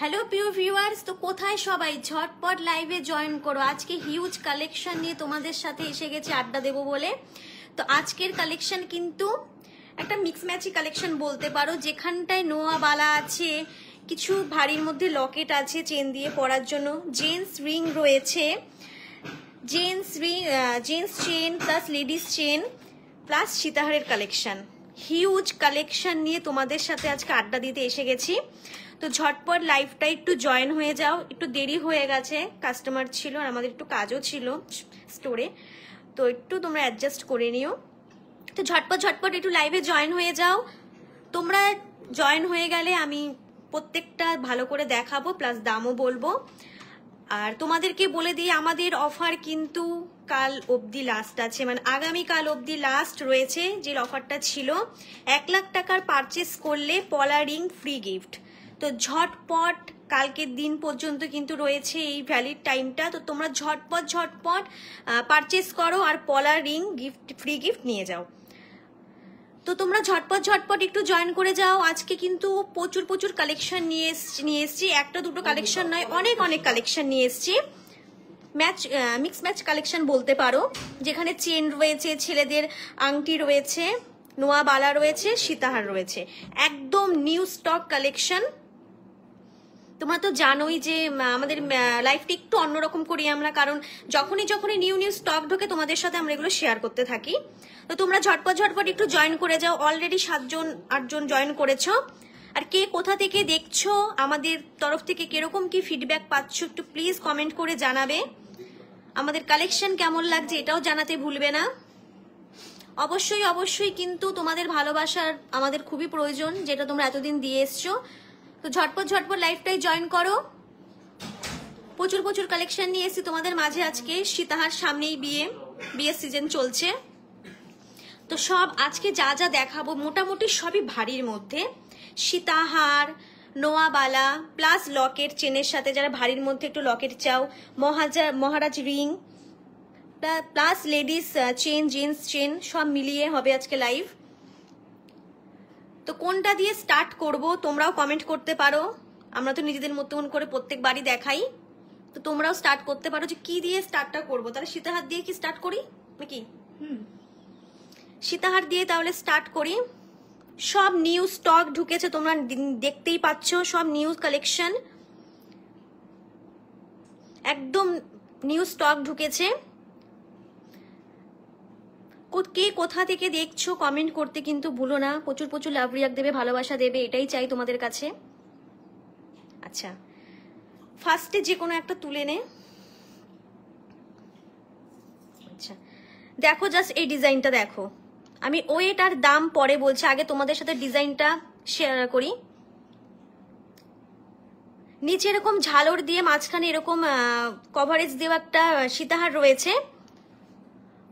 Hello প্রিয় viewers, তো কোথায় সবাই ঝটপট লাইভে জয়েন করো। আজকে হিউজ কালেকশন নিয়ে তোমাদের সাথে এসে গেছে আড্ডা দেবো বলে। তো আজকের কালেকশন কিন্তু একটা মিক্স ম্যাচি কালেকশন বলতে পারো, যেখানটায় নোয়া বালা আছে, কিছু ভারীর মধ্যে লকেট আছে চেন দিয়ে পরার জন্য, জেন্টস রিং রয়েছে, gents chain plus ladies chain plus সীতাহারের কালেকশন। হিউজ কালেকশন নিয়ে তোমাদের সাথে আজকে আড্ডা দিতে এসে গেছি। তো ঝটপট লাইভটা একটু জয়েন হয়ে যাও। একটু দেরি হয়ে গেছে, কাস্টমার ছিল আর আমাদের একটু কাজও ছিল স্টোরে, তো একটু তোমরা অ্যাডজাস্ট করে নিও। তো ঝটপট একটু লাইভে জয়েন হয়ে যাও। তোমরা জয়েন হয়ে গেলে আমি প্রত্যেকটা ভালো করে দেখাবো, প্লাস দামও বলবো। আর তোমাদেরকে বলে দিই, আমাদের অফার কিন্তু কাল অবধি লাস্ট আছে, মানে আগামীকাল অবধি লাস্ট রয়েছে। যে অফারটা ছিল 1 লাখ টাকার পারচেস করলে পলা রিং ফ্রি গিফট। তো ঝটপট কালকের দিন পর্যন্ত কিন্তু রয়েছে এই ভ্যালিড টাইমটা। তো তোমরা ঝটপট পারচেস করো আর পলা রিং গিফট ফ্রি গিফট নিয়ে যাও। তো তোমরা ঝটপট একটু জয়েন করে যাও। আজকে কিন্তু প্রচুর কালেকশন নিয়ে এসছি, একটা দুটো কালেকশন নয়, অনেক কালেকশন নিয়ে এসছি। মিক্স ম্যাচ কালেকশন বলতে পারো, যেখানে চেন রয়েছে, ছেলেদের আংটি রয়েছে, নোয়া বালা রয়েছে, সীতাহার রয়েছে, একদম নিউ স্টক কালেকশন। তোমরা তো জানোই যে আমাদের লাইফটা একটু অন্যরকম করি আমরা, কারণ যখনই নিউ স্টক ঢোকে তোমাদের সাথে আমরা এগুলো শেয়ার করতে থাকি। তো তোমরা ঝটপট একটু জয়েন করে যাও। অলরেডি 7-8 জয়েন করেছো। আর কে কোথা থেকে দেখছো, আমাদের তরফ থেকে কিরকম কি ফিডব্যাক পাচ্ছ, একটু প্লিজ কমেন্ট করে জানাবে। আমাদের কালেকশন কেমন লাগছে এটাও জানাতে ভুলবে না। অবশ্যই কিন্তু তোমাদের ভালোবাসার আমাদের খুবই প্রয়োজন, যেটা তোমরা এতদিন দিয়ে এসছো। তো ঝটপট লাইভটাই জয়েন করো। প্রচুর কালেকশন নিয়ে এসেছি তোমাদের মাঝে আজকে। সীতাহার সামনেই বিয়ের সিজন চলছে, তো সব আজকে যা দেখাবো মোটামুটি সবই ভারীর মধ্যে। সীতাহার, নোয়া বালা প্লাস লকেট চেনের সাথে, যারা ভারীর মধ্যে একটু লকেট চাও, মহারাজ ring plus ladies chain, gents chain, সব মিলিয়ে হবে আজকে লাইভ। তো কোনটা দিয়ে স্টার্ট করব তোমরাও কমেন্ট করতে পারো। আমরা তো নিজেদের মতন করে প্রত্যেকবারই দেখাই, তো তোমরাও স্টার্ট করতে পারো যে কি দিয়ে স্টার্টটা করবো। তাহলে সীতাহার দিয়ে কি স্টার্ট করি নাকি? সীতাহার দিয়ে তাহলে স্টার্ট করি। সব নিউ স্টক ঢুকেছে, তোমরা দেখতেই পাচ্ছ, সব নিউ কালেকশন, একদম নিউ স্টক ঢুকেছে। কে কোথা থেকে দেখছো কমেন্ট করতে কিন্তু ভুলো না। প্রচুর লাভ রিয়াক্ট দেবে, ভালোবাসা দেবে, এটাই চাই তোমাদের কাছে। আচ্ছা, ফার্স্টে যে কোনো একটা তুলে নে। আচ্ছা দেখো, জাস্ট এই ডিজাইনটা দেখো। আমি ওয়েট আর দাম পরে বলছি, আগে তোমাদের সাথে ডিজাইনটা শেয়ার করি। নিচে এরকম ঝালর দিয়ে, মাঝখানে এরকম কভারেজ দেওয়া একটা সীতাহার রয়েছে।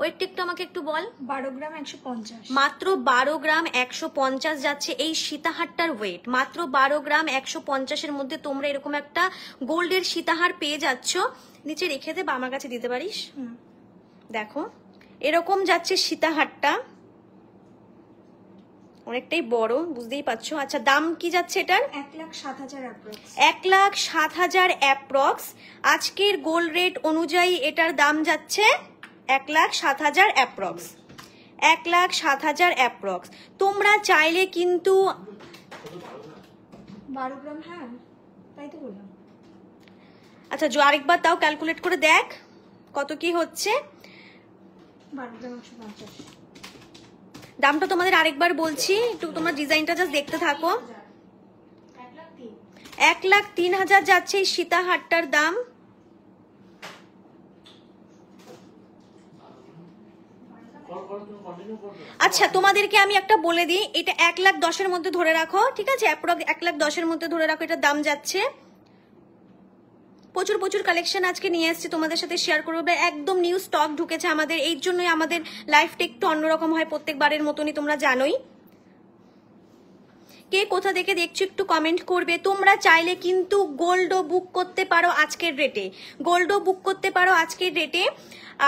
ওয়েটটা একটু আমাকে একটু বল। 12 গ্রাম 150, মাত্র 12 গ্রাম 150 যাচ্ছে এই সীতাহারটার ওয়েট। মাত্র 12 গ্রাম 150-এর মধ্যে তোমরা এরকম একটা গোল্ডের সীতাহার পেয়ে যাচ্ছ। নিচে রেখে দে বা আমার কাছে দিতে পারিস। দেখো এরকম যাচ্ছে সীতাহারটা, অনেকটাই বড়, বুঝতেই পারছো। আচ্ছা দাম কি যাচ্ছে এটার? 1,07,000 অ্যাপ্রক্স। 1,07,000 অ্যাপ্রক্স। আজকের গোল্ড রেট অনুযায়ী এটার দাম যাচ্ছে 1,07,000 অ্যাপ্রক্স। 1,07,000 অ্যাপ্রক্স। তোমরা চাইলে কিন্তু 12 গ্রাম, হ্যাঁ তাই তো বললাম। আচ্ছা আরেকবার তাও ক্যালকুলেট করে দেখ কত কি হচ্ছে। 12 গ্রাম 150। দামটা তোমাদের আরেকবার বলছি, একটু তোমরা ডিজাইনটা জাস্ট দেখতে থাকো। 1,03,000 যাচ্ছে এই সীতাহারটার দাম। আচ্ছা তোমাদেরকে আমি একটা বলে দিই, এটা 1,10,000-এর মধ্যে ধরে রাখো, ঠিক আছে? 1,10,000-এর মধ্যে ধরে রাখো, এটার দাম যাচ্ছে। প্রচুর কালেকশন আজকে নিয়ে এসেছি তোমাদের সাথে শেয়ার করবো। একদম নিউ স্টক ঢুকেছে আমাদের, এই জন্যই আমাদের লাইফটা একটু অন্যরকম হয় প্রত্যেকবারের মতনই, তোমরা জানোই। কে কোথা থেকে দেখছো একটু কমেন্ট করবে। তোমরা চাইলে কিন্তু গোল্ডও বুক করতে পারো আজকের রেটে, গোল্ডও বুক করতে পারো আজকের রেটে।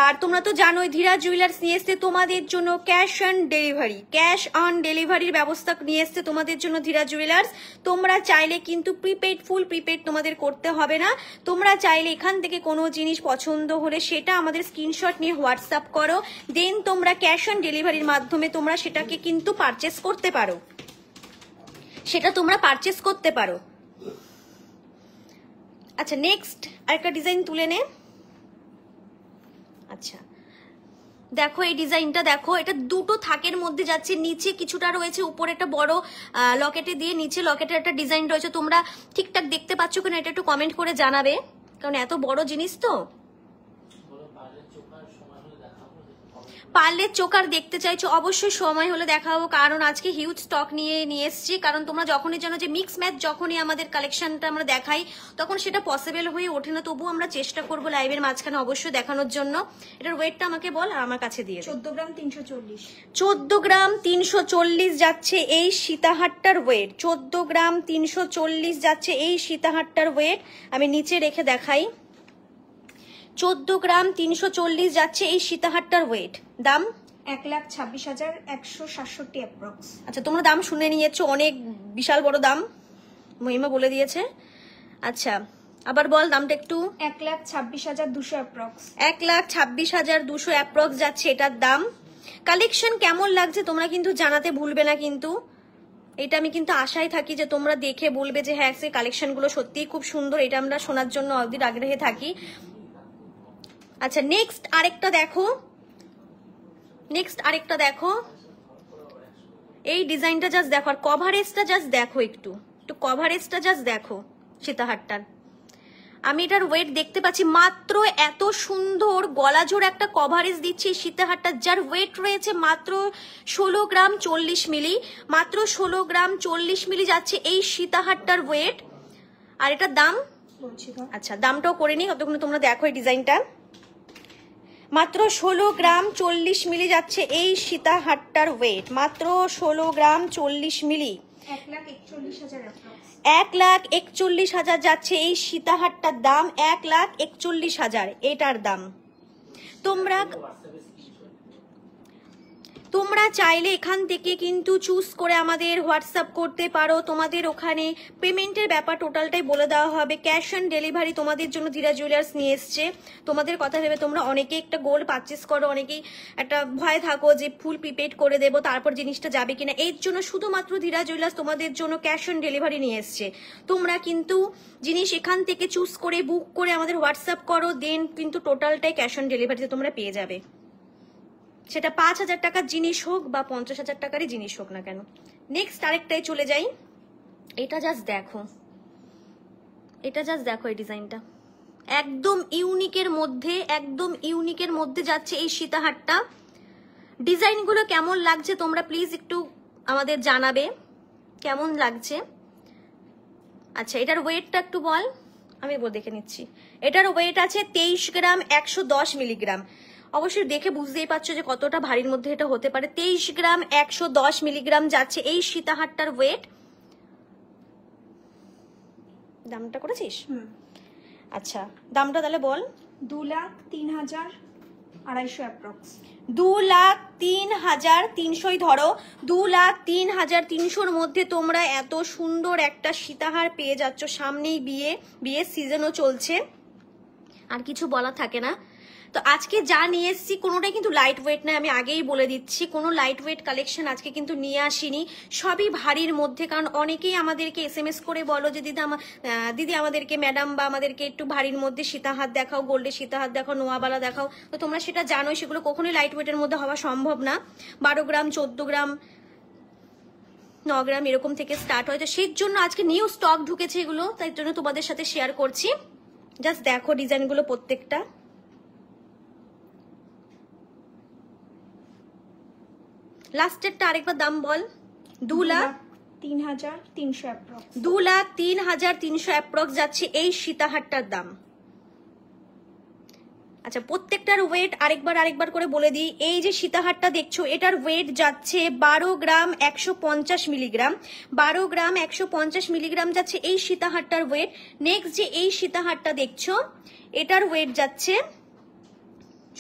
আর তোমরা তো জানোই ধীরাজ জুয়েলার্স নিয়ে এসছে তোমাদের জন্য cash on delivery, cash on ডেলিভারির ব্যবস্থা নিয়ে এসছে তোমাদের জন্য ধীরাজ জুয়েলার্স। তোমরা চাইলে কিন্তু প্রিপেড, ফুল প্রিপেড তোমাদের করতে হবে না। তোমরা চাইলে এখান থেকে কোনো জিনিস পছন্দ হলে সেটা আমাদের স্ক্রিনশট নিয়ে হোয়াটসঅ্যাপ করো, দেন তোমরা ক্যাশ অন ডেলিভারির মাধ্যমে তোমরা সেটাকে কিন্তু পারচেস করতে পারো, সেটা তোমরা পারচেস করতে পারো। আচ্ছা নেক্সট আরেকটা ডিজাইন তুলে নে। আচ্ছা দেখো এই ডিজাইনটা দেখো, এটা দুটো থাকের মধ্যে যাচ্ছে, নিচে কিছুটা রয়েছে, উপরে একটা বড় লকেটে দিয়ে নিচে লকেটের একটা ডিজাইন রয়েছে। তোমরা ঠিকঠাক দেখতে পাচ্ছ কিনা এটা একটু কমেন্ট করে জানাবে, কারণ এত বড় জিনিস তো। পার্লের চোকার দেখতে চাইছো, অবশ্যই সময় হলে দেখাবো, কারণ আজকে হিউজ স্টক নিয়ে এসেছি। কারণ তোমরা যখনই জানো যে মিক্স ম্যাচ যখনই আমাদের কালেকশনটা আমরা দেখাই তখন সেটা পসিবল হয়ে ওঠে না, তবু আমরা চেষ্টা করবো লাইভের মাঝখানে অবশ্যই দেখানোর জন্য। এটার ওয়েটটা আমাকে বল আর আমার কাছে দিয়ে 14 গ্রাম 340। 14 গ্রাম 340 যাচ্ছে এই সীতাহারটার ওয়েট, 14 গ্রাম 340 যাচ্ছে এই সীতাহারটার ওয়েট। আমি নিচে রেখে দেখাই, 14 গ্রাম 340 যাচ্ছে এই সীতাহারটার ওয়েট। দাম 1,26,167 অ্যাপ্রক্স। আচ্ছা তোমরা দাম শুনে নিয়েছো, অনেক বিশাল বড় দাম মহিমা বলে দিয়েছে। আচ্ছা আবার বল দামটা একটু। 1,26,200 অ্যাপ্রক্স। 1,26,200 অ্যাপ্রক্স যাচ্ছে এটার দাম। কালেকশন কেমন লাগছে তোমরা কিন্তু জানাতে ভুলবে না কিন্তু, এটা আমি কিন্তু আশায় থাকি যে তোমরা দেখে বলবে যে হ্যাঁ সেই কালেকশনগুলো সত্যিই খুব সুন্দর, এটা আমরা শোনার জন্য অধীর আগ্রহে থাকি। আচ্ছা নেক্সট আরেকটা দেখো, নেক্সট আরেকটা দেখো, এই ডিজাইনটা জাস্ট দেখো আর কভারেজটা জাস্ট দেখো, একটু একটু কভারেজটা জাস্ট দেখো সীতাহারটার। আমি এটার ওয়েট দেখতে পাচ্ছি, মাত্র এত সুন্দর গলাজোড় একটা কভারেজ দিচ্ছি সীতাহারটা, যার ওয়েট রয়েছে মাত্র 16 গ্রাম 40 মিলি, মাত্র 16 গ্রাম 40 মিলি যাচ্ছে এই সীতাহারটার ওয়েট। আর এটার দাম আচ্ছা দামটাও করে নিই ততক্ষণ তোমরা দেখো এই ডিজাইনটা। মাত্র 16 গ্রাম 40 মিলি যাচ্ছে এই সীতাহারটার ওয়েট, মাত্র 16 গ্রাম 40 মিলি। 1,41,000 যাচ্ছে এই সীতাহারটার দাম, 1,41,000 এটার দাম। তোমরা চাইলে এখান থেকে কিন্তু চুজ করে আমাদের হোয়াটসঅ্যাপ করতে পারো, তোমাদের ওখানে পেমেন্টের ব্যাপার টোটালটাই বলে দেওয়া হবে। ক্যাশ অন ডেলিভারি তোমাদের জন্য ধীরাজ জুয়েলার্স নিয়ে এসছে। তোমাদের কথা ভেবে তোমরা অনেকেই একটা গোল্ড পারচেস করো, অনেকেই একটা ভয় থাকো যে ফুল প্রিপেড করে দেবো তারপর জিনিসটা যাবে কিনা, এর জন্য শুধুমাত্র ধীরাজ জুয়েলার্স তোমাদের জন্য ক্যাশ অন ডেলিভারি নিয়ে এসছে। তোমরা কিন্তু জিনিস এখান থেকে চুজ করে বুক করে আমাদের হোয়াটসঅ্যাপ করো, দেন কিন্তু টোটালটাই ক্যাশ অন ডেলিভারিতে তোমরা পেয়ে যাবে, সেটা 5,000 টাকার জিনিস হোক বা 50,000 টাকারই জিনিস হোক না কেন। নেক্সট আরেকটাই চলে যাই, এটা জাস্ট দেখো, এটা জাস্ট দেখো এই ডিজাইনটা একদম ইউনিকের মধ্যে, একদম ইউনিকের মধ্যে যাচ্ছে এই সীতাহারটা। ডিজাইনগুলো কেমন লাগছে তোমরা প্লিজ একটু আমাদের জানাবে কেমন লাগছে। আচ্ছা এটার ওয়েটটা একটু বল, আমি দেখে নিচ্ছি। এটার ওয়েট আছে 23 গ্রাম 110 মিলিগ্রাম। অবশ্যই দেখে বুঝতেই পারছো যে কতটা ভারীর মধ্যে এটা হতে পারে। 23 গ্রাম 110 মিলিগ্রাম যাচ্ছে এই সীতাহারটার ওয়েট। দামটা করেছিস? আচ্ছা দামটা তাহলে বল। 2,03,250 অ্যাপ্রক্স। 2,03,300 ধরো, 2,03,300-র মধ্যে তোমরা এত সুন্দর একটা সীতাহার পেয়ে যাচ্ছ। সামনেই বিয়ের সিজনও চলছে, আর কিছু বলা থাকে না। তো আজকে যা নিয়ে এসেছি কোনোটাই কিন্তু লাইট ওয়েট না, আমি আগেই বলে দিচ্ছি, কোনো লাইট ওয়েট কালেকশন আজকে কিন্তু নিয়ে আসিনি, সবই ভারীর মধ্যে। কারণ অনেকেই আমাদেরকে SMS করে বলো যে দিদি আমাদেরকে ম্যাডাম বা আমাদেরকে একটু ভারীর মধ্যে সীতাহার দেখাও, গোল্ডের সীতাহার দেখাও, নোয়াবালা দেখাও। তো তোমরা সেটা জানোই সেগুলো কখনোই লাইট ওয়েটের মধ্যে হওয়া সম্ভব না। 12 গ্রাম 14 গ্রাম 9 গ্রাম এরকম থেকে স্টার্ট হয়। তো সেই জন্য আজকে নিউ স্টক ঢুকেছে এগুলো, তাই জন্য তোমাদের সাথে শেয়ার করছি। জাস্ট দেখো ডিজাইনগুলো প্রত্যেকটা। লাস্টেরটা আরেকবার দাম বল। 2,03,300 অ্যাপ্রক্স। 2,03,300 অ্যাপ্রক্স যাচ্ছে এই সীতাহারটার দাম। আচ্ছা, প্রত্যেকটার ওয়েট আরেকবার করে বলে দিই। এই যে সীতাহারটা দেখছো, এটার ওয়েট যাচ্ছে 12 গ্রাম 150 মিলিগ্রাম। 12 গ্রাম 150 মিলিগ্রাম যাচ্ছে এই সীতাহারটার ওয়েট। নেক্সট যে এই সীতাহারটা দেখছো, এটার ওয়েট যাচ্ছে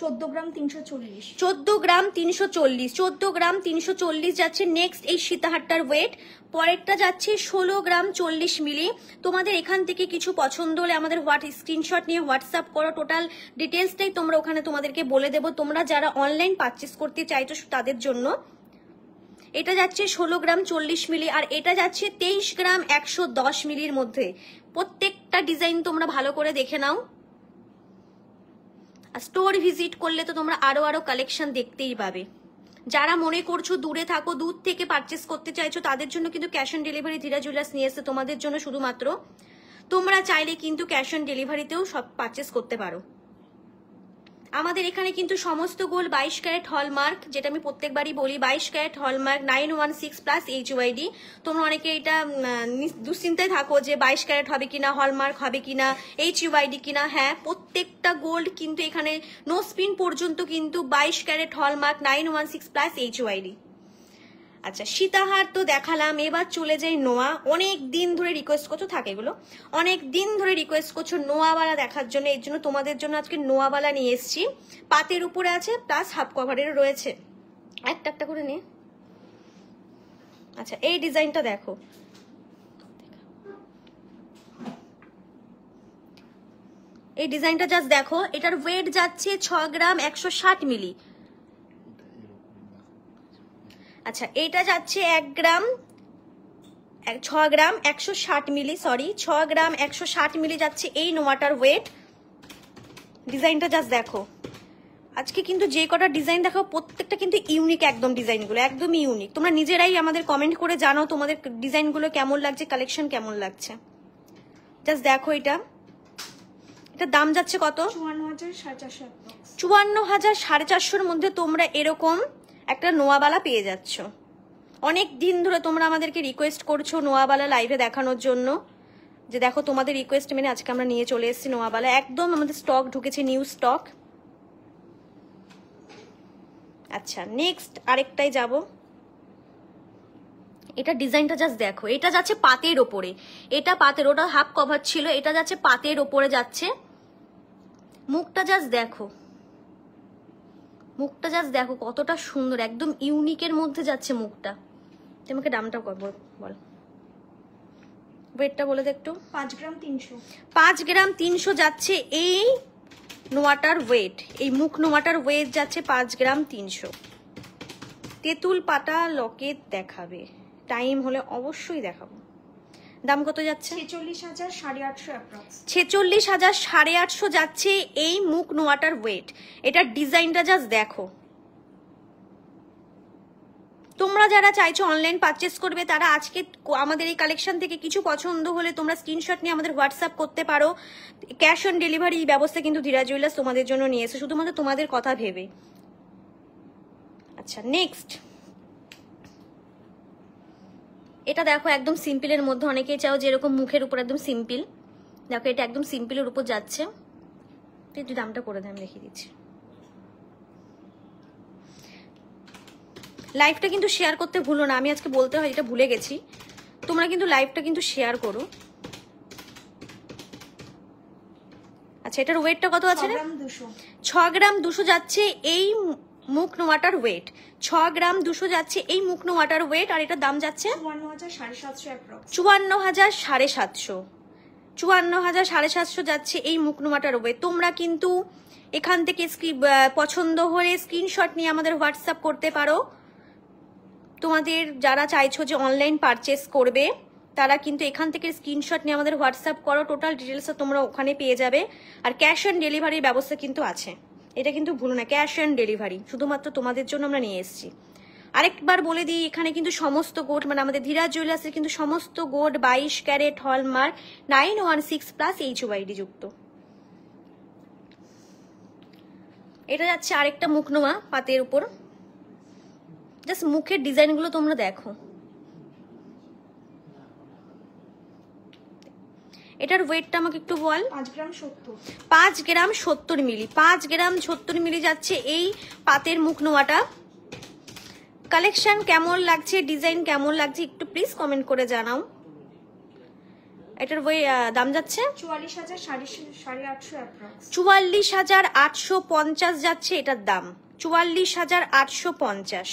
14 গ্রাম 340। 14 গ্রাম 340। 14 গ্রাম 340 যাচ্ছে নেক্সট এই সীতাহারটার ওয়েট। পরেরটা যাচ্ছে 16 গ্রাম 40 মিলি। তোমাদের এখান থেকে কিছু পছন্দ হলে আমাদের স্ক্রিনশট নিয়ে হোয়াটসঅ্যাপ করো, টোটাল ডিটেলসটাই তোমরা ওখানে তোমাদেরকে বলে দেবো। তোমরা যারা অনলাইন পারচেস করতে চাইছো তাদের জন্য এটা যাচ্ছে 16 গ্রাম 40 মিলি, আর এটা যাচ্ছে 23 গ্রাম 110 মিলির মধ্যে। প্রত্যেকটা ডিজাইন তোমরা ভালো করে দেখে নাও। স্টোর ভিজিট করলে তো তোমরা আরো কালেকশন দেখতেই পাবে। যারা মনে করছো দূরে থাকো, দূর থেকে পারচেস করতে চাইছো, তাদের জন্য কিন্তু ক্যাশ অন ডেলিভারি ধীরা জুয়েলার্স নিয়ে এসেছে তোমাদের জন্য শুধুমাত্র। তোমরা চাইলে কিন্তু ক্যাশ অন ডেলিভারিতেও সব পারচেস করতে পারো। আমাদের এখানে কিন্তু সমস্ত গোল্ড 22 ক্যারেট হলমার্ক, যেটা আমি প্রত্যেকবারই বলি, 22 ক্যারেট হলমার্ক 916 প্লাস HUID। তোমরা অনেকে এটা দুশ্চিন্তায় থাকো যে 22 ক্যারেট হবে কিনা, হলমার্ক হবে কিনা, HUID কিনা। হ্যাঁ, প্রত্যেকটা গোল্ড কিন্তু এখানে নো স্পিন পর্যন্ত কিন্তু 22 ক্যারেট হলমার্ক 916 প্লাস HUID। আচ্ছা, সীতাহার তো দেখালাম, এবার চলে যাই নোয়া। অনেক দিন ধরে রিকোয়েস্ট করছো, থাকে এগুলো অনেক দিন ধরে রিকোয়েস্ট করছো নোয়াওয়ালা দেখার জন্য। এর জন্য তোমাদের জন্য আজকে নোয়াওয়ালা নিয়ে এসেছি। পাতের উপরে আছে প্লাস হাফ কভারেরও রয়েছে। একটা করে নে। আচ্ছা, এই ডিজাইনটা দেখো, এই ডিজাইনটা জাস্ট দেখো। এটার ওয়েট যাচ্ছে 6 গ্রাম 160 মিলি। আচ্ছা, এটা যাচ্ছে 6 গ্রাম 160 মিলি, সরি 6 গ্রাম 160 মিলি যাচ্ছে এই নোয়াটার ওয়েট। ডিজাইনটা জাস্ট দেখো। আজকে কিন্তু যে কটা ডিজাইন দেখো প্রত্যেকটা কিন্তু ইউনিক একদম, ডিজাইনগুলো একদমই ইউনিক। তোমরা নিজেরাই আমাদের কমেন্ট করে জানাও তোমাদের ডিজাইনগুলো কেমন লাগছে, কালেকশন কেমন লাগছে। জাস্ট দেখো, এটার দাম যাচ্ছে কত? 54,450। 54,450 মধ্যে তোমরা এরকম একটা নোয়াবালা পেয়ে যাচ্ছ। অনেক দিন ধরে তোমরা আমাদেরকে রিকোয়েস্ট করছো নোয়াবালা লাইভে দেখানোর জন্য, যে দেখো তোমাদের রিকোয়েস্ট মেনে আজকে আমরা নিয়ে চলে এসেছি নোয়াবালা। একদম আমাদের স্টক ঢুকেছে, নিউ স্টক। আচ্ছা, নেক্সট আরেকটাই যাব। এটা ডিজাইনটা জাস্ট দেখো, এটা যাচ্ছে পাতের ওপরে। এটা পাতের, ওটা হাফ কভার ছিল, এটা যাচ্ছে পাতের ওপরে যাচ্ছে। মুখটা জাস্ট দেখো, মুখটা জাস্ট দেখো কতটা সুন্দর, একদম ইউনিকের মধ্যে যাচ্ছে মুখটা। তোমাকে দামটা বল, ওয়েটটা বলে দে একটু। 5 গ্রাম 300। 5 গ্রাম 300 যাচ্ছে এই নোয়াটার ওয়েট। এই মুখ নোয়াটার ওয়েট যাচ্ছে 5 গ্রাম 300। তেঁতুল পাতা লকেট দেখাবে, টাইম হলে অবশ্যই দেখাবো। দাম কত যাচ্ছে? 46,850 অ্যাপ্রক্স। 46,850 যাচ্ছে এই মুখ নোয়াটার ওয়েট। এটার ডিজাইনটা জাস্ট দেখো। তোমরা যারা চাইছো অনলাইন পারচেস করবে, তারা আজকে আমাদের এই কালেকশন থেকে কিছু পছন্দ হলে তোমরা স্ক্রিনশট নিয়ে আমাদের হোয়াটসঅ্যাপ করতে পারো। ক্যাশ অন ডেলিভারি ব্যবস্থা কিন্তু ধীরা জুয়েলার্স তোমাদের জন্য নিয়ে এসে, শুধুমাত্র তোমাদের কথা ভেবে। আচ্ছা, নেক্সট এটা দেখো, একদম সিম্পলের মধ্যে। অনেকেই চাও যে এরকম মুখের উপর একদম সিম্পল। দেখো, এটা একদম সিম্পলের উপর যাচ্ছে। একটু দামটা করে দেয়, আমি দেখিয়ে দিচ্ছি। লাইভটা কিন্তু শেয়ার করতে ভুলো না, আমি আজকে বলতে হয় এটা ভুলে গেছি। তোমরা কিন্তু লাইভটা কিন্তু শেয়ার করো। আচ্ছা, এটার ওয়েটটা কত আছে? 6 গ্রাম 200 যাচ্ছে এই মুখ নোয়াটার ওয়েট। 6 গ্রাম 200 যাচ্ছে এই মুখ নোয়াটার ওয়েট। আর এটার দাম যাচ্ছে 54,750। 54,750 যাচ্ছে এই মুখ নোয়াটার ওয়েট। তোমরা কিন্তু এখান থেকে পছন্দ হলে স্ক্রিনশট নিয়ে আমাদের হোয়াটসঅ্যাপ করতে পারো। তোমাদের যারা চাইছো যে অনলাইন পারচেস করবে, তারা কিন্তু এখান থেকে স্ক্রিনশট নিয়ে আমাদের হোয়াটসঅ্যাপ করো। টোটাল ডিটেলস তোমরা ওখানে পেয়ে যাবে। আর ক্যাশ অন ডেলিভারির ব্যবস্থা কিন্তু আছে, এটা কিন্তু ভুলো না। ক্যাশ অন ডেলিভারি শুধুমাত্র তোমাদের জন্য আমরা নিয়ে এসেছি। আরেকবার বলে দিই, এখানে কিন্তু সমস্ত গোল্ড, মানে আমাদের ধীরা জুয়েলার্সের কিন্তু সমস্ত gold 22 carat hallmark 916 plus HUID যুক্ত। এটা যাচ্ছে আরেকটা মুখ নোয়া পাতের উপর। জাস্ট মুখের ডিজাইনগুলো তোমরা দেখো। এটার ওয়েটটা আমাকে একটু বল। 5 গ্রাম 70। 5 গ্রাম 70 মিলি, 5 গ্রাম 70 মিলি যাচ্ছে এই পাতের মুখ নোয়াটা। কালেকশন কেমন লাগছে, ডিজাইন কেমন লাগছে একটু প্লিজ কমেন্ট করে জানাও। এটার দাম যাচ্ছে 44,000 850 অ্যাপ্রক্স। 44,850 যাচ্ছে এটার দাম, 44,850।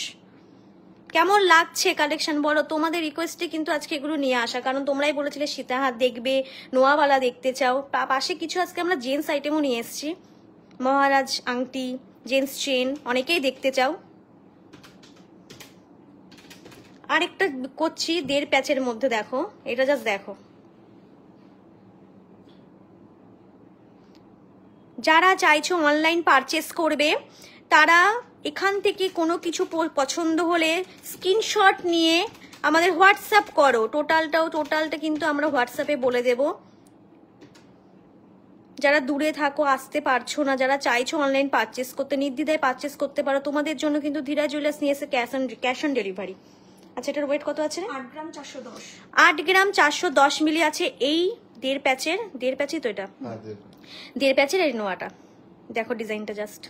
কেমন লাগছে কালেকশন বলো, তোমাদের রিকোয়েস্টে কিন্তু আজকে এগুলো নিয়ে আসা, কারণ তোমরাই বলেছিলে সীতাহার দেখবে, নোয়াওয়ালা দেখতে চাও। পাশে কিছু আজকে আমরা জেন্টস আইটেমও নিয়ে এসেছি, মহারাজ আংটি, জেন্টস চেন, অনেকেই দেখতে চাও। আরেকটা করছি 1.5 প্যাচের মধ্যে, দেখো এটা জাস্ট দেখো। যারা চাইছো অনলাইন পারচেস করবে তারা এখান থেকে কোনো কিছু পছন্দ হলে স্ক্রিনশট নিয়ে আমাদের হোয়াটসঅ্যাপ করো। টোটালটা কিন্তু আমরা হোয়াটসঅ্যাপে বলে দেব। যারা দূরে থাকো, আসতে পারছো না, যারা চাইছো অনলাইন পারচেস করতে, নির্দ্বিধায় পারচেস করতে পারো। তোমাদের জন্য কিন্তু ধীরা জুয়েলার্স নিয়ে এসে ক্যাশ অন ডেলিভারি। আচ্ছা, এটার ওয়েট কত আছে? 8 গ্রাম 410। 8 গ্রাম 410 মিলি আছে এই 1.5 প্যাচের। 1.5 প্যাচই তো এটা, 1.5 প্যাচের এই নোয়াটা। দেখো ডিজাইনটা জাস্ট।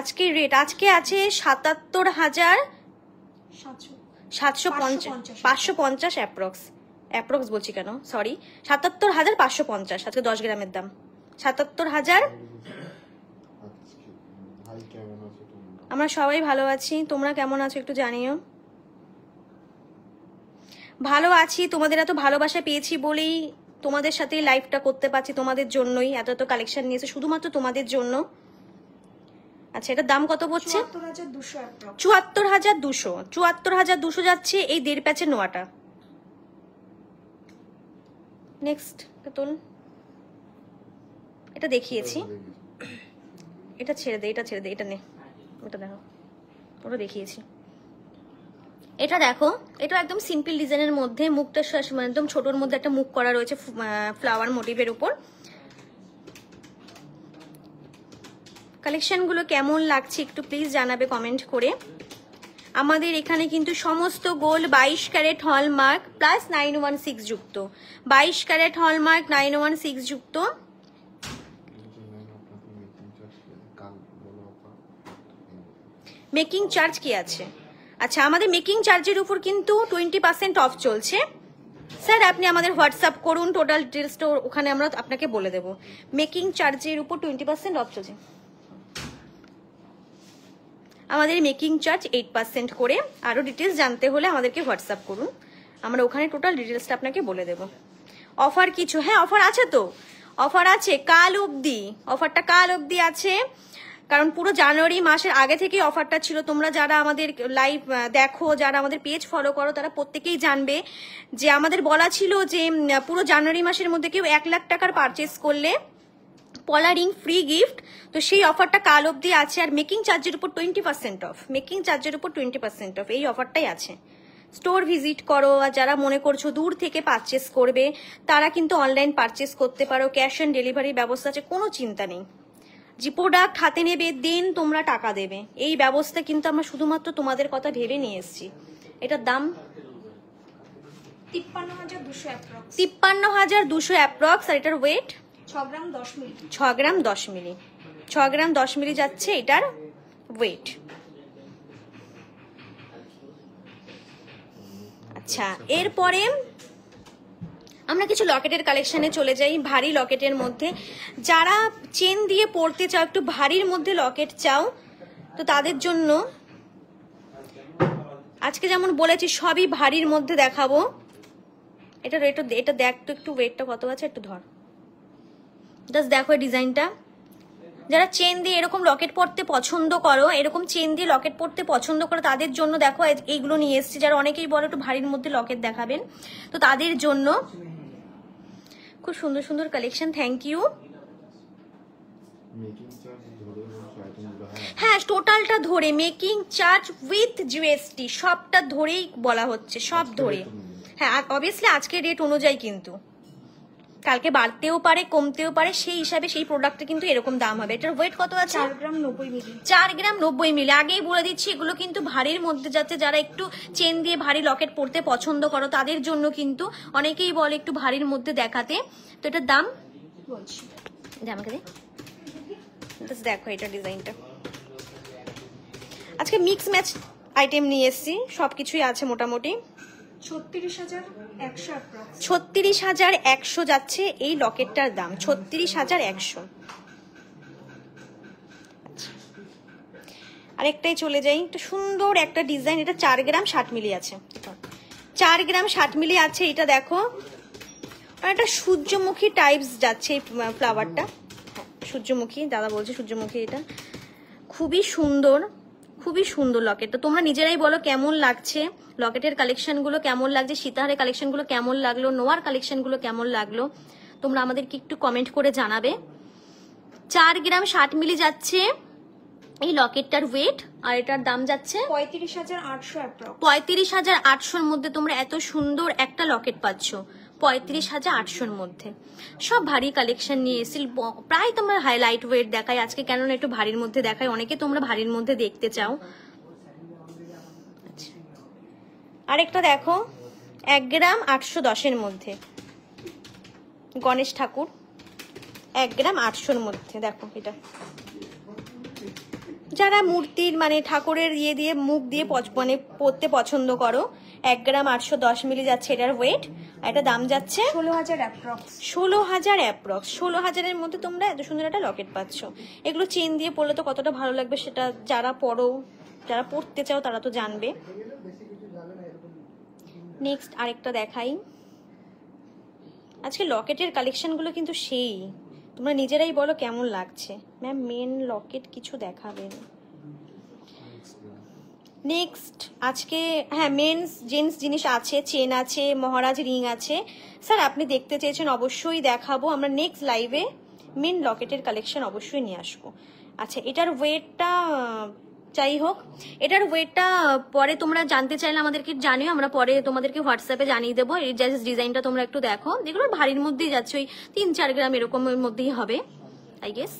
আজকে রেট আজকে আছে 77,750 550 অ্যাপ্রক্স বলছি কেন, সরি, 77,550 আজকে 10 গ্রামের দাম 77,000। আমরা সবাই ভালো আছি, তোমরা কেমন আছো একটু জানিও। ভালো আছি, তোমাদের এত ভালোবাসা পেয়েছি বলেই তোমাদের সাথে লাইভটা করতে পারছি, তোমাদের জন্যই এত কালেকশন নিয়েছে শুধুমাত্র তোমাদের জন্য। আচ্ছা, এটার দাম কত পড়ছে? 74,200 যাচ্ছে এই 1.5 প্যাচের নোয়াটা। নেক্সট তোল, এটা দেখিয়েছি, এটা ছেড়ে দে, এটা নে, ওটা দেখো, ওটা দেখিয়েছি। এটা দেখো, এটা একদম সিম্পল ডিজাইনের মধ্যে, মুখটা একদম ছোটর মধ্যে একটা মুখ করা রয়েছে ফ্লাওয়ার মোটিভের উপর। কালেকশনগুলো কেমন লাগছে একটু প্লিজ জানাবে কমেন্ট করে। আমাদের এখানে কিন্তু সমস্ত গোল্ড 22 ক্যারেট হলমার্ক প্লাস 916 যুক্ত, 22 ক্যারেট হলমার্ক 916 যুক্ত। মেকিং চার্জ কি আছে? আচ্ছা, আমাদের মেকিং চার্জের উপর কিন্তু 20% অফ চলছে। স্যার আপনি আমাদের হোয়াটসঅ্যাপ করুন, টোটাল ডিটেলসটা ওখানে আমরা আপনাকে বলে দেব। মেকিং চার্জের উপর 20% অফ চলছে। আমাদের মেকিং চার্জ 8% করে। আরো ডিটেলস জানতে হলে আমাদেরকে হোয়াটসঅ্যাপ করুন, আমরা ওখানে টোটাল ডিটেলসটা আপনাকে বলে দেব। অফার কিছু? হ্যাঁ অফার আছে তো, অফার আছে কাল অবধি, অফারটা কাল অবধি আছে, কারণ পুরো জানুয়ারি মাসের আগে থেকেই অফারটা ছিল। তোমরা যারা আমাদের লাইভ দেখো, যারা আমাদের পেজ ফলো করো, তারা প্রত্যেকেই জানবে যে আমাদের বলা ছিল যে পুরো জানুয়ারি মাসের মধ্যে কেউ 1 লাখ টাকার পারচেস করলে পলা রিং ফ্রি গিফট। তো সেই অফারটা কাল অবধি আছে। আর মেকিং চার্জের উপর 20% অফ, মেকিং চার্জের উপর 20% অফ, এই অফারটাই আছে। স্টোর ভিজিট করো, আর যারা মনে করছো দূর থেকে পারচেস করবে তারা কিন্তু অনলাইন পারচেস করতে পারো, ক্যাশ অন ডেলিভারির ব্যবস্থা আছে, কোনো চিন্তা নেই। যে প্রোডাক্ট হাতে নেবে দেন তোমরা টাকা দেবে, এই ব্যবস্থা কিন্তু আমরা শুধুমাত্র তোমাদের কথা ভেবে নিয়ে এসেছি। এটার দাম 53,200 অ্যাপ্রক্স। আর এটার ওয়েট 6 গ্রাম 10 মিলি। 6 গ্রাম 10 মিলি, 6 গ্রাম 10 মিলি যাচ্ছে এটার ওয়েট। আচ্ছা, এরপরে আমরা কিছু লকেটের কালেকশনে চলে যাই, ভারী লকেটের মধ্যে। যারা চেন দিয়ে পরতে চাও, একটু ভারীর মধ্যে লকেট চাও, তো তাদের জন্য আজকে যেমন বলেছি সবই ভারীর মধ্যে দেখাবো। এটা দেখ তো একটু ওয়েটটা কত আছে, একটু ধর, জাস্ট দেখো এই ডিজাইনটা। যারা চেন দিয়ে এরকম লকেট পরতে পছন্দ করো, এরকম চেন দিয়ে লকেট পরতে পছন্দ করো, তাদের জন্য দেখো এইগুলো নিয়ে এসেছি। যারা অনেকেই বলো একটু ভারীর মধ্যে লকেট দেখাবেন, তো তাদের জন্য খুব সুন্দর সুন্দর কালেকশন। Thank you. হ্যাঁ টোটালটা ধরে, মেকিং চার্জ উইথ জিএসটি সবটা ধরেই বলা হচ্ছে, সব ধরে। হ্যাঁ অবভিয়াসলি আজকের রেট অনুযায়ী কিন্তু কালকে বাড়তেও পারে কমতেও পারে, সেই হিসাবে সেই প্রোডাক্টটা কিন্তু এরকম দাম হবে। এটার ওয়েট কত আছে? 4 গ্রাম 90 মিলি। 4 গ্রাম 90 মিলি। আগেই বলে দিচ্ছি এগুলো কিন্তু ভারীর মধ্যে যাচ্ছে, যারা একটু চেন দিয়ে ভারী লকেট পরতে পছন্দ করো তাদের জন্য কিন্তু, অনেকেই বলে একটু ভারীর মধ্যে দেখাতে। তো এটার দাম বলছি, আমাকে দেখো এটা ডিজাইনটা। আজকে মিক্স ম্যাচ আইটেম নিয়ে এসেছি, সবকিছুই আছে মোটামুটি। 36,100 অ্যাপ্রক্স। 36,100 যাচ্ছে এই লকেটটার দাম, 36,100। আরেকটাই চলে যাই, একটু সুন্দর একটা ডিজাইন। এটা 4 গ্রাম 60 মিলি আছে, 4 গ্রাম 60 মিলি আছে। এটা দেখো একটা সূর্যমুখী টাইপস যাচ্ছে এই ফ্লাওয়ারটা, সূর্যমুখী দাদা বলছে সূর্যমুখী। এটা খুবই সুন্দর, খুবই সুন্দর লকেটটা। তোমরা নিজেরাই বলো কেমন লাগছে, লকেটের কালেকশনগুলো কেমন লাগছে, সীতাহারের কালেকশনগুলো কেমন লাগলো, নোয়ার কালেকশনগুলো কেমন লাগলো, তোমরা আমাদেরকে একটু কমেন্ট করে জানাবে। 4 গ্রাম 60 মিলি যাচ্ছে এই লকেটটার ওয়েট, আর এটার দাম যাচ্ছে 35,800 অ্যাপ্রক্স। 35,800-র মধ্যে তোমরা এত সুন্দর একটা লকেট পাচ্ছ, 35,800-র মধ্যে। সব ভারী কালেকশন নিয়ে এসেছিল, প্রায় তোমরা হাইলাইট ওয়েট দেখাই আজকে, কেননা একটু ভারীর মধ্যে দেখাই, অনেকে তোমরা ভারীর মধ্যে দেখতে চাও। আরেকটা দেখো 1 গ্রাম 810-এর মধ্যে গণেশ ঠাকুর, 1 গ্রাম 800-র মধ্যে। দেখো এটা যারা মূর্তির মানে ঠাকুরের ইয়ে দিয়ে মুখ দিয়ে মানে পরতে পছন্দ করো, 1 গ্রাম 810 মিলি যাচ্ছে এটার ওয়েট। এটা দাম যাচ্ছে 16,000 অ্যাপ্রক্স। 16,000 অ্যাপ্রক্স। 16,000-এর মধ্যে তোমরা এত সুন্দর একটা লকেট পাচ্ছ। এগুলো চেন দিয়ে পরলে তো কতটা ভালো লাগবে সেটা যারা পরো, যারা পরতে চাও তারা তো জানবে। নেক্সট আরেকটা দেখাই। আজকে লকেটের কালেকশনগুলো কিন্তু সেই, তোমরা নিজেরাই বলো কেমন লাগছে। ম্যাম মেন লকেট কিছু দেখাবেন নেক্সট আজকে? হ্যাঁ মেন্স জেন্টস জিনিস আছে, চেন আছে, মহারাজ রিং আছে। স্যার আপনি দেখতে চেয়েছেন, অবশ্যই দেখাবো আমরা নেক্সট লাইভে। মেন লকেটের কালেকশন অবশ্যই নিয়ে আসবো। আচ্ছা এটার ওয়েটটা যাই হোক, এটার ওয়েটটা পরে তোমরা জানতে চাইলে আমাদেরকে জানিও, আমরা পরে তোমাদেরকে হোয়াটসঅ্যাপে জানিয়ে দেবো। এই জাস্ট ডিজাইনটা তোমরা একটু দেখো, যেগুলো ভারীর মধ্যেই যাচ্ছে, ওই 3-4 গ্রাম এরকমের মধ্যেই হবে আই গেস।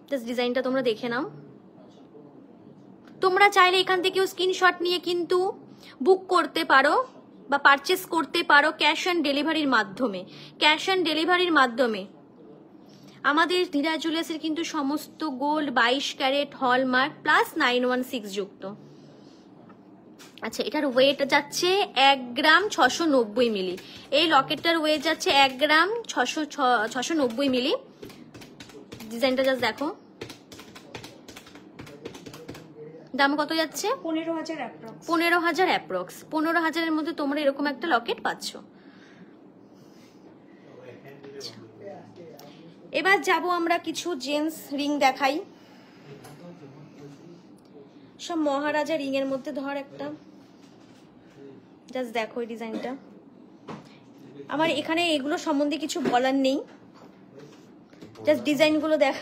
জাস্ট ডিজাইনটা তোমরা দেখে নাও। তোমরা চাইলে এখান থেকেও স্ক্রিনশট নিয়ে কিন্তু বুক করতে পারো বা পারচেস করতে পারো ক্যাশ অন ডেলিভারির মাধ্যমে। ক্যাশ অন ডেলিভারির মাধ্যমে আমাদের ধীরা জুয়েলার্সের কিন্তু সমস্ত গোল্ড 22 ক্যারেট হলমার্ক প্লাস 916 যুক্ত। আচ্ছা এটার ওয়েট যাচ্ছে 1 গ্রাম 690 মিলি। এই লকেটটার ওয়েট যাচ্ছে 1 গ্রাম 690 মিলি। ডিজাইনটা জাস্ট দেখো, দাম কত যাচ্ছে? 15,000 অ্যাপ্রক্স। 15,000 অ্যাপ্রক্স। 15,000-এর মধ্যে তোমরা এরকম একটা লকেট পাচ্ছ। এবার যাব আমরা কিছু জেন্টস রিং দেখাই। সব মহারাজা রিং এর মধ্যে ধর একটা, জাস্ট দেখো এই ডিজাইনটা। আমার এখানে এগুলো সম্বন্ধে কিছু বলার নেই, জাস্ট ডিজাইনগুলো দেখ,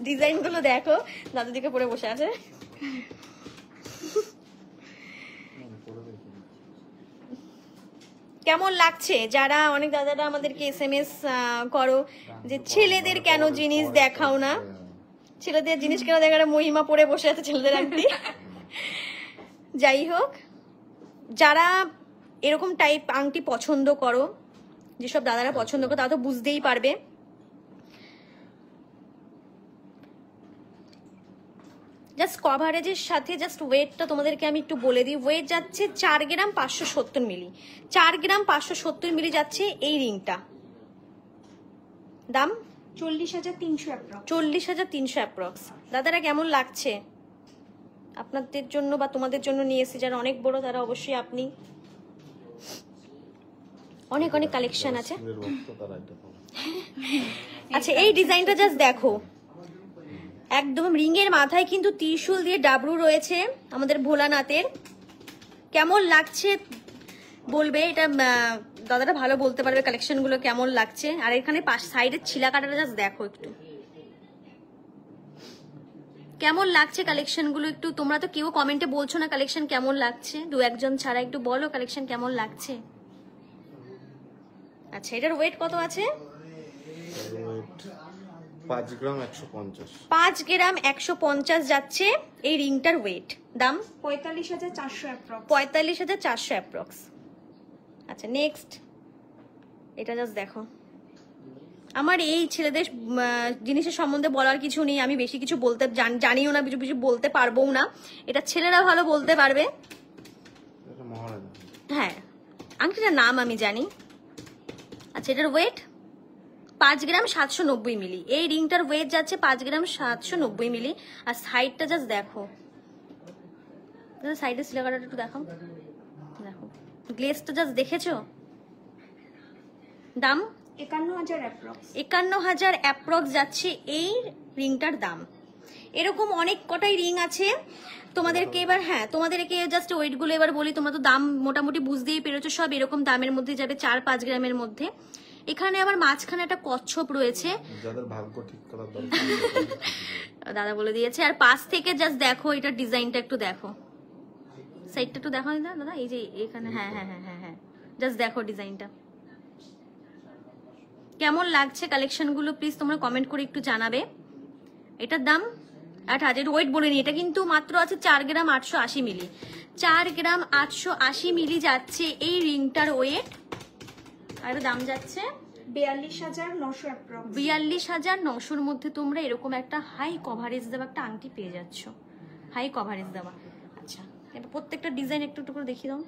ডিজাইনগুলো দেখো। দাদু দিকে পরে বসে আছে। কেমন লাগছে? যারা অনেক দাদারা আমাদেরকে SMS করো যে ছেলেদের কেন জিনিস দেখাও না, ছেলেদের জিনিস কেন দেখানো, মহিমা পরে বসে আছে ছেলেদের আংটি। যাই হোক, যারা এরকম টাইপ আংটি পছন্দ করো, যেসব দাদারা পছন্দ করো তারা তো বুঝতেই পারবে। জাস্ট কভারেজের সাথে জাস্ট ওয়েটটা তোমাদেরকে আমি একটু বলে দিই। ওয়েট যাচ্ছে 4 গ্রাম 570 মিলি। 4 গ্রাম 570 মিলি যাচ্ছে এই রিংটা। দাম 40,300 অ্যাপ্রক্স। 40,300 অ্যাপ্রক্স। দাদারা কেমন লাগছে? আপনাদের জন্য বা তোমাদের জন্য নিয়ে এসেছি, যারা অনেক বড় তারা অবশ্যই আপনি। অনেক অনেক কালেকশন আছে। আচ্ছা এই ডিজাইনটা জাস্ট দেখো, একদম রিং এর মাথায় কিন্তু ত্রিশূল দিয়ে ডাবরু রয়েছে আমাদের ভোলানাথের। কেমন লাগছে বলবে, এটা দাদাটা ভালো বলতে পারবে কালেকশন গুলো কেমন লাগছে। আর এখানে পাশ সাইডের ছিলা কাটাটা জাস্ট দেখো একটু, কেমন লাগছে কালেকশন গুলো একটু। তোমরা তো কেউ কমেন্টে বলছো না কালেকশন কেমন লাগছে, 2-1 জন ছাড়া একটু বলো কালেকশন কেমন লাগছে। আচ্ছা, এটার ওয়েট কত আছে? 5 গ্রাম 150। 5 গ্রাম 150 যাচ্ছে এই রিংটার ওয়েট। দাম 45,400 অ্যাপ্রক্স। 45,400 অ্যাপ্রক্স। আচ্ছা, নেক্সট এটা জাস্ট দেখো। আমার এই ছেলেদের জিনিসের সম্বন্ধে বলার কিছু নেই, আমি বেশি কিছু বলতে জানিও না, কিছু বলতে পারবো না। এটা ছেলেরা ভালো বলতে পারবে। এটা মহারাজা। হ্যাঁ, আংটিটার নাম আমি জানি। আচ্ছা, এটার ওয়েট 5 গ্রাম 790 মিলি। এই রিংটার ওয়েট যাচ্ছে 5 গ্রাম 790 মিলি। আর সাইডটা জাস্ট দেখো, সাইডে সিলাকাটা একটু দেখাও, দেখো গ্লেজটা জাস্ট দেখেছো? দাম 51,000 অ্যাপ্রক্স। 51,000 অ্যাপ্রক্স যাচ্ছে এই রিংটার দাম। এরকম অনেক কটাই রিং আছে তোমাদেরকে। এবার হ্যাঁ, তোমাদেরকে জাস্ট ওয়েটগুলো এবার বলি, তোমরা তো দাম মোটামুটি বুঝতেই পেরেছো, সব এরকম দামের মধ্যে যাবে, 4-5 গ্রামের মধ্যে। এখানে আবার মাঝখানে একটা কচ্ছপ রয়েছে, যাদের ভাগ্য ঠিক করার দরকার দাদা বলে দিয়েছে। আর পাশ থেকে জাস্ট দেখো এটার ডিজাইনটা একটু দেখো, সাইডটা একটু দেখো দাদা, এই যে এখানে, হ্যাঁ হ্যাঁ হ্যাঁ হ্যাঁ হ্যাঁ, জাস্ট দেখো ডিজাইনটা কেমন লাগছে। কালেকশনগুলো প্লিজ তোমরা কমেন্ট করে একটু জানাবে। এটার দাম 8,000। ওয়েট বলে নি, এটা কিন্তু মাত্র আছে 4 গ্রাম 880 মিলি। 4 গ্রাম 880 মিলি যাচ্ছে এই রিংটার ওয়েট। আর দাম যাচ্ছে 42,900 অ্যাপ্রক্স। 42,900-র মধ্যে তোমরা এরকম একটা হাই কভারেজ দেওয়া একটা আংটি পেয়ে যাচ্ছ, হাই কভারেজ দেওয়া। আচ্ছা, এবার প্রত্যেকটা ডিজাইন একটু একটু করে দেখিয়ে দাও।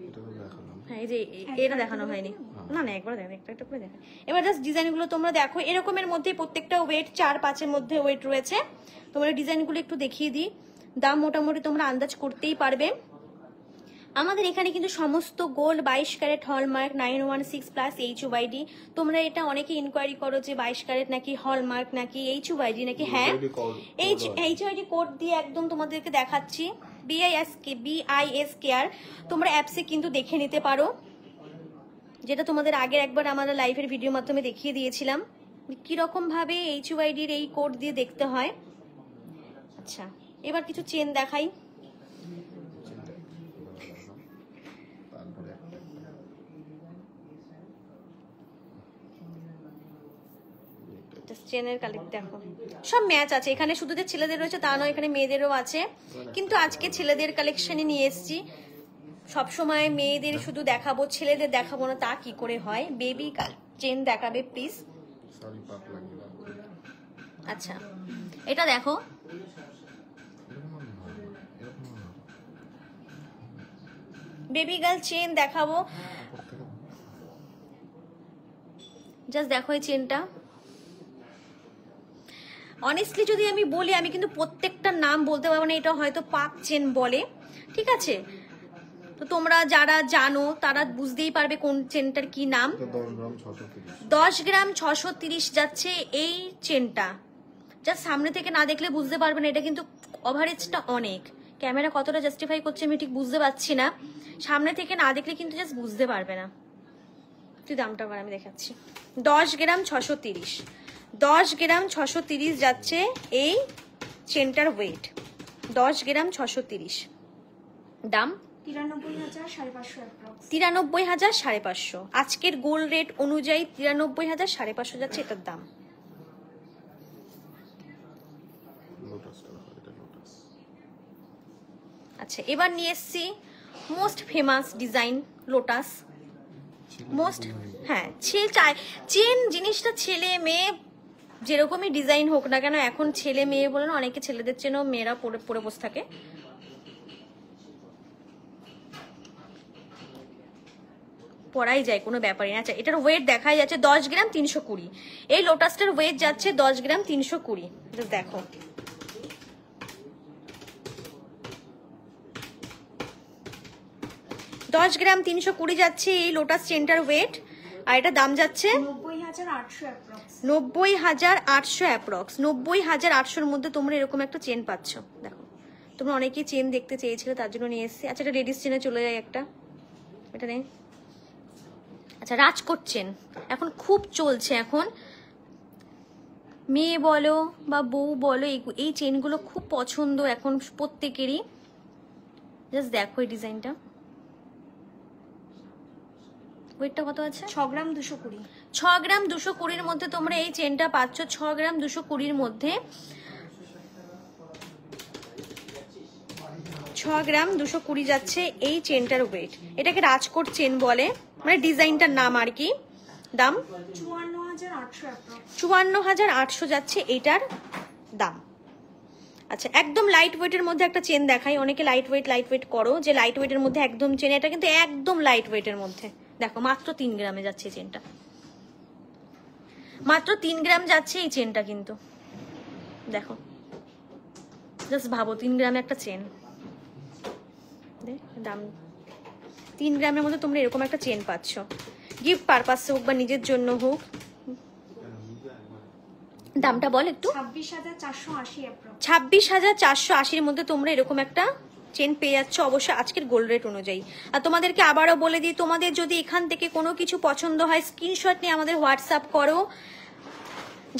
এটা তো দেখালাম। হ্যাঁ, এই যে এটা দেখানো হয়নি, না না একবার দেখো, একটা একটা করে দেখো। এবার জাস্ট ডিজাইনগুলো তোমরা দেখো, এরকমের মধ্যে প্রত্যেকটা ওয়েট 4-5-এর মধ্যে ওয়েট রয়েছে। তোমরা ডিজাইনগুলো একটু দেখিয়ে দিই, দাম মোটামুটি তোমরা আন্দাজ করতেই পারবে। আমাদের এখানে কিন্তু সমস্ত গোল্ড 22 ক্যারেট হলমার্ক 916+ HUID। তোমরা এটা অনেকে ইনকোয়ারি করো যে 22 ক্যারেট নাকি হলমার্ক নাকি HUID নাকি। হ্যাঁ, HUID কোড দিয়ে একদম তোমাদেরকে দেখাচ্ছি, BISKR। তোমরা অ্যাপসে কিন্তু দেখে নিতে পারো, যেটা তোমাদের আগের একবার আমরা লাইভের ভিডিওর মাধ্যমে দেখিয়ে দিয়েছিলাম কিরকম ভাবে HUID এর এই কোড দিয়ে দেখতে হয়। আচ্ছা, এবার কিছু চেন দেখাই। চেনের কালেক্ট দেখো, সব ম্যাচ আছে এখানে। শুধু যে ছেলেদের রয়েছে তা নয়, এখানে মেয়েদেরও আছে, কিন্তু আজকে ছেলেদের কালেকশনই নিয়ে এসেছি। সবসময় মেয়েদের শুধু দেখাবো, ছেলেদের দেখাবো না, তা কি করে হয়? বেবি চেন দেখাবে প্লিজ। আচ্ছা, এটা দেখো, বেবি গার্ল চেন দেখাবো। জাস্ট দেখো এই চেনটা। অনেস্টলি যদি আমি বলি, আমি কিন্তু প্রত্যেকটা নাম বলতে পারবো না, এটা হয়তো পাক চেন বলে, ঠিক আছে? তো তোমরা যারা জানো তারা বুঝতেই পারবে কোন চেনটার কি নাম। 10 গ্রাম 630 যাচ্ছে এই চেনটা। জাস্ট সামনে থেকে না দেখলে বুঝতে পারবে না, এটা কিন্তু ওভারেজটা অনেক। ক্যামেরা কতটা জাস্টিফাই করছে আমি ঠিক বুঝতে পারছি না, সামনে থেকে না দেখলে কিন্তু জাস্ট বুঝতে পারবে না। তুই দামটা আবার আমি দেখাচ্ছি। 10 গ্রাম 630, 10 গ্রাম 630 যাচ্ছে এই চেনটার ওয়েট। 10 গ্রাম 630, দাম 93,500 আজকের গোল্ড রেট অনুযায়ী 93,500 যাচ্ছে এটার দাম। আচ্ছা, এবার নিয়ে এসছি most famous design lotus. Most, হ্যাঁ, চেন জিনিসটা ছেলে মেয়ে যেরকমই ডিজাইন হোক না কেন, এখন ছেলে মেয়ে বলে না, অনেকে ছেলেদের চেনও মেয়েরা পরে বসে থাকে। পরাই যায়, কোনো ব্যাপারই না। আচ্ছা, এটার ওয়েট দেখাই যাচ্ছে 10 গ্রাম 320। এই লোটাসটার ওয়েট যাচ্ছে 10 গ্রাম 320। দেখো, দশ গ্রাম 320 যাচ্ছে এই লোটাস চেনটার ওয়েট। আর এটা দাম যাচ্ছে 90,800 অ্যাপ্রক্স। 90,800-র মধ্যে তোমরা এরকম একটা চেন পাচ্ছ। দেখো, তোমরা অনেকেই চেন দেখতে চেয়েছিলে, তার জন্য নিয়ে এসেছি। আচ্ছা, এটা লেডিস চেনে চলে যায় একটা, এটা নেই। আচ্ছা, রাজকোট চেন এখন খুব চলছে, এখন মেয়ে বলো বা বউ বলো, এই চেনগুলো খুব পছন্দ এখন প্রত্যেকেরই। জাস্ট দেখো এই ডিজাইনটা, ওয়েটটা কত আছে? 6 গ্রাম 220। 6 গ্রাম 220-র মধ্যে তোমরা এই চেনটা পাচ্ছ। 6 গ্রাম 220-র মধ্যে 6 গ্রাম 220 যাচ্ছে এই চেনটার ওয়েট। এটাকে রাজকোট চেন বলে, মানে ডিজাইনটার নাম আর কি। দাম 54,800 যাচ্ছে এইটার দাম। আচ্ছা, একদম লাইট ওয়েটের মধ্যে একটা চেন দেখাই। অনেকে লাইট ওয়েট করো, যে লাইট ওয়েটের মধ্যে একদম চেন। এটা কিন্তু একদম লাইট ওয়েটের মধ্যে। দেখো মাত্র 3 গ্রামে যাচ্ছে এই চেনটা, মাত্র 3 গ্রাম যাচ্ছে এই চেনটা কিন্তু। দেখো জাস্ট ভাবো, 3 গ্রামে একটা চেন। দাম 3 গ্রামের মধ্যে তোমরা এরকম একটা চেন পাচ্ছ। গিফট পারপাসে হোক বা নিজের জন্য হোক। দামটা বল একটু। 26,480-র মধ্যে তোমরা এরকম একটা চেন পেয়ে যাচ্ছ, অবশ্যই আজকের গোল্ড রেট অনুযায়ী। আর তোমাদেরকে আবারও বলে দিই, তোমাদের যদি এখান থেকে কোনো কিছু পছন্দ হয় স্ক্রিনশট নিয়ে আমাদের হোয়াটসঅ্যাপ করো।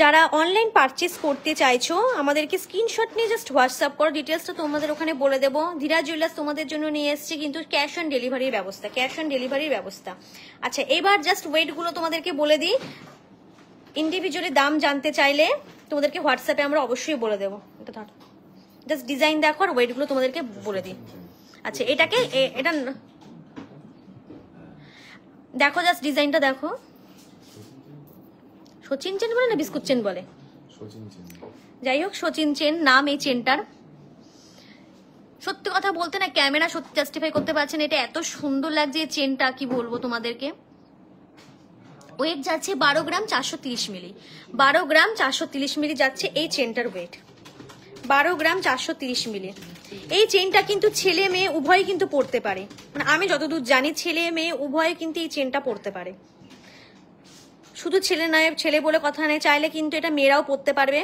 যারা অনলাইন পারচেস করতে চাইছো আমাদেরকে স্ক্রিনশট নিয়ে জাস্ট হোয়াটসঅ্যাপ করো, ডিটেলসটা তোমাদের ওখানে বলে দেবো। ধীরা জুয়েলার্স তোমাদের জন্য নিয়ে এসেছি কিন্তু ক্যাশ অন ডেলিভারির ব্যবস্থা। আচ্ছা, এবার জাস্ট ওয়েটগুলো তোমাদেরকে বলে দিই। ইন্ডিভিজুয়ালি দাম জানতে চাইলে তোমাদেরকে হোয়াটসঅ্যাপে আমরা অবশ্যই বলে দেবো। এটা ধর, জাস্ট ডিজাইন দেখো আর ওয়েটগুলো তোমাদেরকে বলে দিই। আচ্ছা, এটা দেখো, জাস্ট ডিজাইনটা দেখো। সচিন চেন বলে না বিস্কুট চেন বলে? যাই হোক, সচিন চেন নাম এই চেনটার। সত্যি কথা বলতে না, ক্যামেরা সত্যি জাস্টিফাই করতে পারছে না, এটা এত সুন্দর লাগছে এই চেনটা, কি বলবো তোমাদেরকে। ওয়েট যাচ্ছে 12 গ্রাম 430 মিলি। 12 গ্রাম 430 মিলি যাচ্ছে এই চেনটার ওয়েট। 12 গ্রাম 430 মিলি। এই চেনটা কিন্তু ছেলে মেয়ে উভয় কিন্তু পড়তে পারে, মানে আমি যতদূর জানি ছেলে মেয়ে উভয় কিন্তু এই চেনটা পড়তে পারে। শুধু ছেলে নয়, ছেলে বলে কথা নেই, চাইলে কিন্তু এটা মেয়েরাও পড়তে পারবে।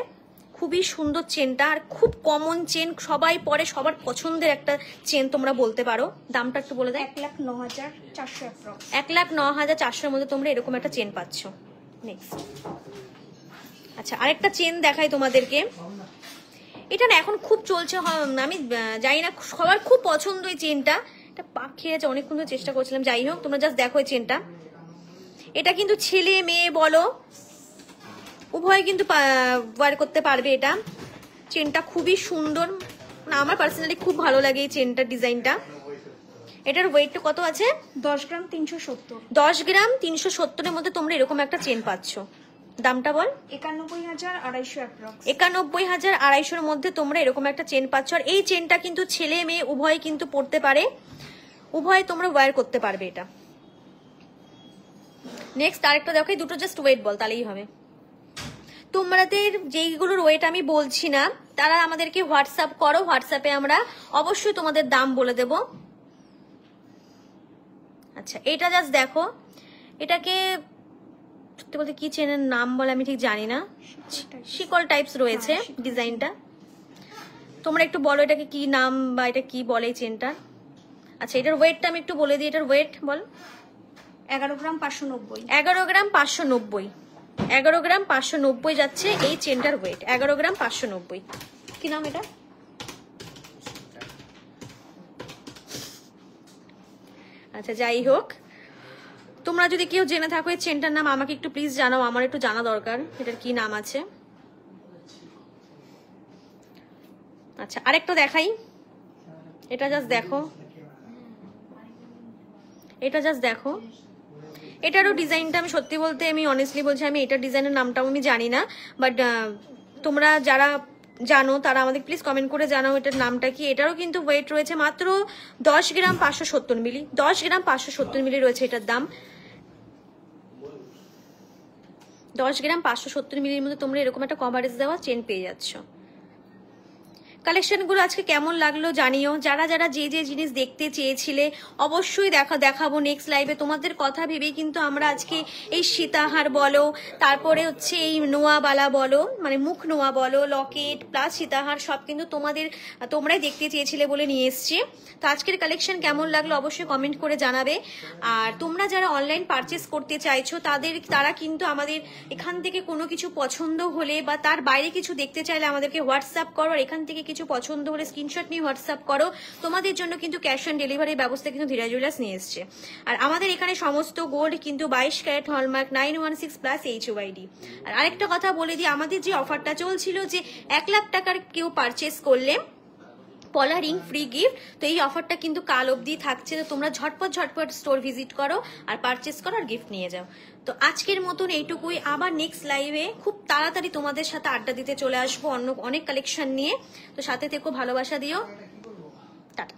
খুবই সুন্দর চেনটা, আর খুব কমন চেন, সবাই পরে, সবার পছন্দের একটা চেন তোমরা বলতে পারো। দামটা একটু বলে দাও। 1,09,400। 1,09,400-র মধ্যে তোমরা এরকম একটা চেন পাচ্ছ। নেক্সট, আচ্ছা আরেকটা চেন দেখাই তোমাদেরকে। এটা না এখন খুব চলছে, আমি জানি না, সবার খুব পছন্দ এই চেনটা। এটা পাক খেয়ে আছে, অনেকক্ষণ ধরে চেষ্টা করছিলাম। যাই হোক, তোমরা জাস্ট দেখো এই চেনটা। এটা কিন্তু ছেলে মেয়ে বলো উভয় কিন্তু ওয়্যার করতে পারবে। এটা চেনটা খুবই সুন্দর, আমার পার্সোনালি খুব ভালো লাগে এই চেনটার ডিজাইনটা। এটার ওয়েটটা কত আছে? 10 গ্রাম 370। 10 গ্রাম 370-এর মধ্যে তোমরা এরকম একটা চেন পাচ্ছ। দামটা বল। 91,250 91,250-র মধ্যে তোমরা এরকম একটা চেন পাচ্ছ। আর এই চেনটা কিন্তু ছেলে মেয়ে উভয় কিন্তু পড়তে পারে, উভয় তোমরা ওয়্যার করতে পারবে এটা। নেক্সট আরেকটা দেখো, দুটো জাস্ট ওয়েট বল তাহলেই হবে। তোমাদের যেইগুলোর ওয়েট আমি বলছি না, তারা আমাদেরকে হোয়াটসঅ্যাপ করো, হোয়াটসঅ্যাপে আমরা অবশ্যই তোমাদের দাম বলে দেব। আচ্ছা, এটা জাস্ট দেখো, এটাকে সত্যি বলতে কি চেনের নাম বলে আমি ঠিক জানি না, শিকল টাইপস রয়েছে ডিজাইনটা। তোমরা একটু বলো এটাকে কি নাম বা এটা কি বলে এই চেনটা। আচ্ছা, এটার ওয়েটটা আমি একটু বলে দিই। এটার ওয়েট বল। 11 গ্রাম 590। 11 গ্রাম 590। 11 গ্রাম 590 যাচ্ছে এই চেনটার ওয়েট। 11 গ্রাম 590। কি নাম এটা? আচ্ছা, যাই হোক, তোমরা যদি কেউ জেনে থাকো এই চেনটার নাম আমাকে একটু প্লিজ জানাও, আমার একটু জানা দরকার এটার কি নাম আছে। আচ্ছা, আরেকটা দেখাই। এটা জাস্ট দেখো, এটা জাস্ট দেখো। এটারও ডিজাইনটা আমি সত্যি বলতে আমি অনেস্টলি বলছি, আমি এটার ডিজাইনের নামটাও আমি জানি না, বাট তোমরা যারা জানো তারা আমাদের প্লিজ কমেন্ট করে জানাও এটার নামটা কি। এটারও কিন্তু ওয়েট রয়েছে মাত্র 10 গ্রাম 570 মিলি। 10 গ্রাম 570 মিলি রয়েছে এটার দাম। 10 গ্রাম 570 মিলির মধ্যে তোমরা এরকম একটা কভারেজ দেওয়া চেন পেয়ে যাচ্ছ। কালেকশনগুলো আজকে কেমন লাগলো জানিও। যারা যারা যে যে জিনিস দেখতে চেয়েছিলে অবশ্যই দেখাবো নেক্সট লাইভে। তোমাদের কথা ভেবেই কিন্তু আমরা আজকে এই সীতাহার বলো, তারপরে হচ্ছে এই নোয়াবালা বলো, মানে মুখ নোয়া বলো, লকেট প্লাস সীতাহার সব কিন্তু তোমরাই দেখতে চেয়েছিলে বলে নিয়ে এসছি। তো আজকের কালেকশন কেমন লাগলো অবশ্যই কমেন্ট করে জানাবে। আর তোমরা যারা অনলাইন পারচেস করতে চাইছো তারা কিন্তু আমাদের এখান থেকে কোনো কিছু পছন্দ হলে বা তার বাইরে কিছু দেখতে চাইলে আমাদেরকে হোয়াটসঅ্যাপ করো, আর এখান থেকে কিছু পছন্দ হলে স্ক্রিনশট নিয়ে হোয়াটসঅ্যাপ করো। তোমাদের জন্য কিন্তু ক্যাশ অন ডেলিভারির ব্যবস্থা কিন্তু ধীরা জুয়েলার্স নিয়ে এসছে। আর আমাদের এখানে সমস্ত গোল্ড কিন্তু 22 ক্যারেট হলমার্ক 916 প্লাস HYD। আর আরেকটা কথা বলে দিই, আমাদের যে অফারটা চলছিল যে 1 লাখ টাকার কেউ পারচেস করলে পলা রিং ফ্রি গিফট, তো এই অফারটা কিন্তু কাল অবধি থাকছে। তো তোমরা ঝটপট স্টোর ভিজিট করো আর পারচেস করো আর গিফট নিয়ে যাও। তো আজকের মতন এইটুকুই, আবার নেক্সট লাইভে খুব তাড়াতাড়ি তোমাদের সাথে আড্ডা দিতে চলে আসবো অন্য অনেক কালেকশন নিয়ে। তো সাথে থেকো, ভালোবাসা দিও, টাটা।